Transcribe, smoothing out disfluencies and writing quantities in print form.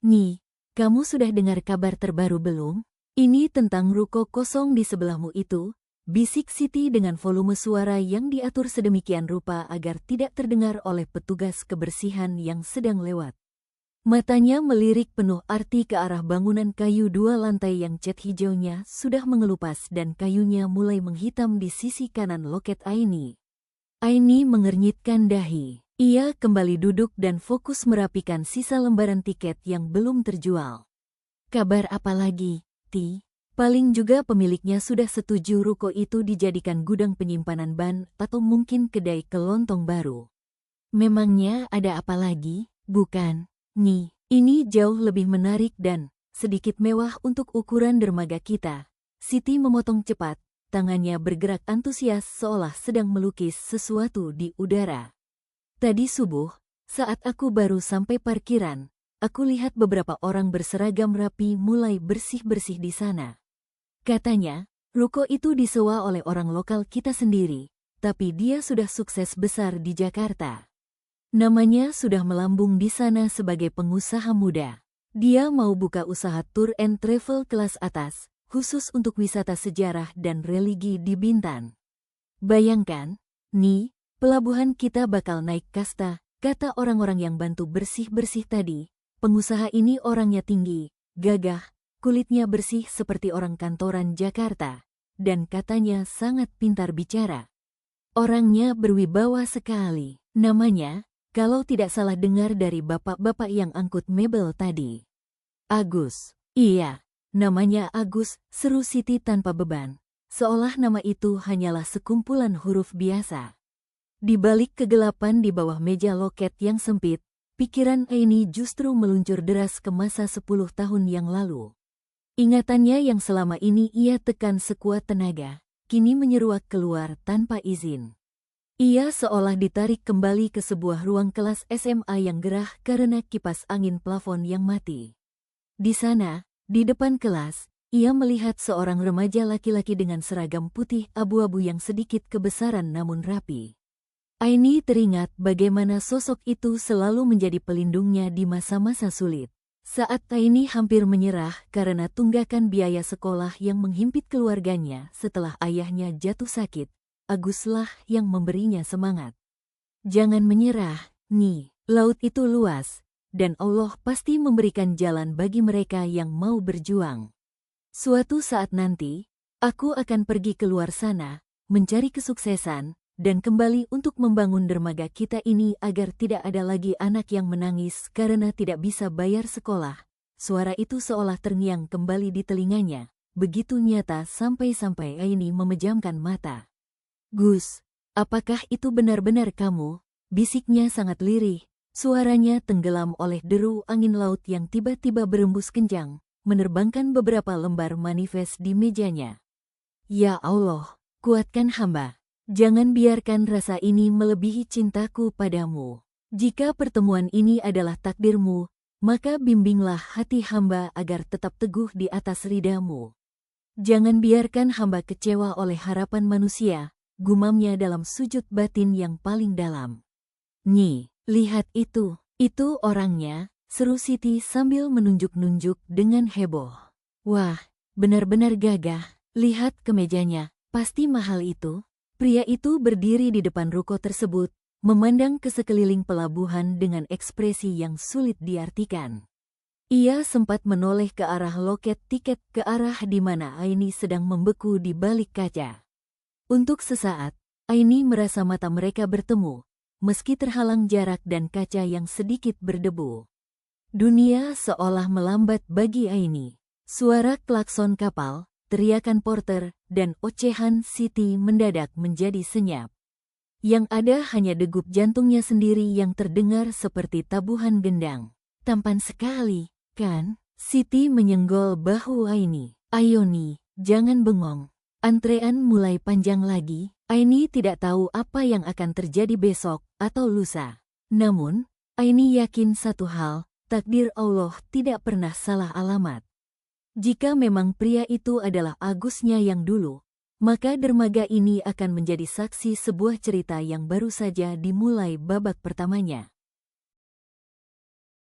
Nyi, kamu sudah dengar kabar terbaru belum? Ini tentang ruko kosong di sebelahmu itu, bisik Siti dengan volume suara yang diatur sedemikian rupa agar tidak terdengar oleh petugas kebersihan yang sedang lewat. Matanya melirik penuh arti ke arah bangunan kayu 2 lantai yang cat hijaunya sudah mengelupas dan kayunya mulai menghitam di sisi kanan loket Aini. Aini mengernyitkan dahi. Ia kembali duduk dan fokus merapikan sisa lembaran tiket yang belum terjual. Kabar apa lagi, Ti? Paling juga pemiliknya sudah setuju ruko itu dijadikan gudang penyimpanan ban atau mungkin kedai kelontong baru. Memangnya ada apa lagi, bukan? Nyi, ini jauh lebih menarik dan sedikit mewah untuk ukuran dermaga kita. Siti memotong cepat, tangannya bergerak antusias seolah sedang melukis sesuatu di udara. Tadi subuh, saat aku baru sampai parkiran, aku lihat beberapa orang berseragam rapi mulai bersih-bersih di sana. Katanya, ruko itu disewa oleh orang lokal kita sendiri, tapi dia sudah sukses besar di Jakarta. Namanya sudah melambung di sana sebagai pengusaha muda. Dia mau buka usaha tour and travel kelas atas, khusus untuk wisata sejarah dan religi di Bintan. Bayangkan, Ni, pelabuhan kita bakal naik kasta, kata orang-orang yang bantu bersih-bersih tadi. Pengusaha ini orangnya tinggi, gagah, kulitnya bersih seperti orang kantoran Jakarta, dan katanya sangat pintar bicara. Orangnya berwibawa sekali. Namanya, kalau tidak salah dengar dari bapak-bapak yang angkut mebel tadi. Agus. Iya, namanya Agus, seru Siti tanpa beban. Seolah nama itu hanyalah sekumpulan huruf biasa. Di balik kegelapan di bawah meja loket yang sempit, pikiran Aini justru meluncur deras ke masa 10 tahun yang lalu. Ingatannya yang selama ini ia tekan sekuat tenaga, kini menyeruak keluar tanpa izin. Ia seolah ditarik kembali ke sebuah ruang kelas SMA yang gerah karena kipas angin plafon yang mati. Di sana, di depan kelas, ia melihat seorang remaja laki-laki dengan seragam putih abu-abu yang sedikit kebesaran namun rapi. Aini teringat bagaimana sosok itu selalu menjadi pelindungnya di masa-masa sulit. Saat Aini hampir menyerah karena tunggakan biaya sekolah yang menghimpit keluarganya setelah ayahnya jatuh sakit, Aguslah yang memberinya semangat. Jangan menyerah, Nyi, laut itu luas, dan Allah pasti memberikan jalan bagi mereka yang mau berjuang. Suatu saat nanti, aku akan pergi keluar sana, mencari kesuksesan, dan kembali untuk membangun dermaga kita ini agar tidak ada lagi anak yang menangis karena tidak bisa bayar sekolah. Suara itu seolah terngiang kembali di telinganya, begitu nyata sampai-sampai Aini memejamkan mata. Gus, apakah itu benar-benar kamu? Bisiknya sangat lirih, suaranya tenggelam oleh deru angin laut yang tiba-tiba berembus kencang, menerbangkan beberapa lembar manifest di mejanya. Ya Allah, kuatkan hamba. Jangan biarkan rasa ini melebihi cintaku padamu. Jika pertemuan ini adalah takdirmu, maka bimbinglah hati hamba agar tetap teguh di atas ridamu. Jangan biarkan hamba kecewa oleh harapan manusia, gumamnya dalam sujud batin yang paling dalam. Nyi, lihat itu orangnya, seru Siti sambil menunjuk-nunjuk dengan heboh. Wah, benar-benar gagah, lihat kemejanya, pasti mahal itu. Pria itu berdiri di depan ruko tersebut, memandang ke sekeliling pelabuhan dengan ekspresi yang sulit diartikan. Ia sempat menoleh ke arah loket tiket ke arah di mana Aini sedang membeku di balik kaca. Untuk sesaat, Aini merasa mata mereka bertemu, meski terhalang jarak dan kaca yang sedikit berdebu. Dunia seolah melambat bagi Aini. Suara klakson kapal, teriakan porter, dan ocehan Siti mendadak menjadi senyap. Yang ada hanya degup jantungnya sendiri yang terdengar seperti tabuhan gendang. Tampan sekali, kan? Siti menyenggol bahu Aini. Ayo Ni, jangan bengong. Antrean mulai panjang lagi. Aini tidak tahu apa yang akan terjadi besok atau lusa. Namun, Aini yakin satu hal, takdir Allah tidak pernah salah alamat. Jika memang pria itu adalah Agusnya yang dulu, maka dermaga ini akan menjadi saksi sebuah cerita yang baru saja dimulai babak pertamanya.